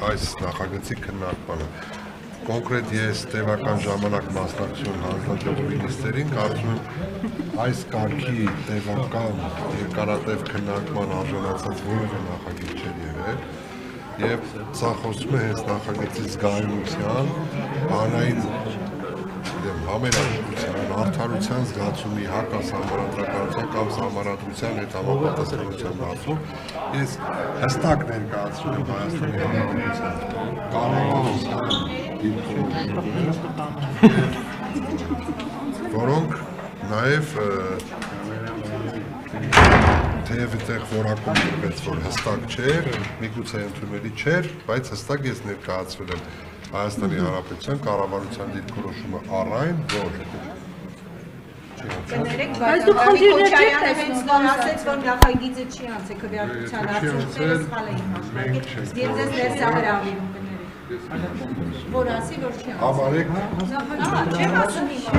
Այս նախագծի քննարկմանը կոնկրետ ես տևական ժամանակ մասնակցություն հանձնաժողովի նիստերին կարծում եմ այս կարգի տևական երկարատև քննարկման արժանացած որևէ նախագիծ չէր եղել եւ սա խոսում է հենց նախագծի զգայունության, հանրային համերաշխության, արդարության զգացումի, հակասահմանադրականության կամ սահմանադրության հետ համապատասխանության մասին ես հստակ ներկայացնում եմ Հայաստանի Հանրապետության կառավարության որոնք նաև թեև այդտեղ որակում դրվեց, որ հստակ չէր, միգուցե ընդունելի չէր, բայց հստակ ես ներկայացրել եմ Հայաստանի Հանրապետության կառավարության դիրքորոշումը առայն, որ բայց դուք խնդիրներ չեք տեսնում, ասեց, որ նախագիծը չի անցել քվեարկության արդյունքները սխալ էին հաշվարկել, եւ ձեզ ներսահրավիրում կներեք, որ ասի, որ չի անցել։ Համարեք, չեմ ասում հիմա։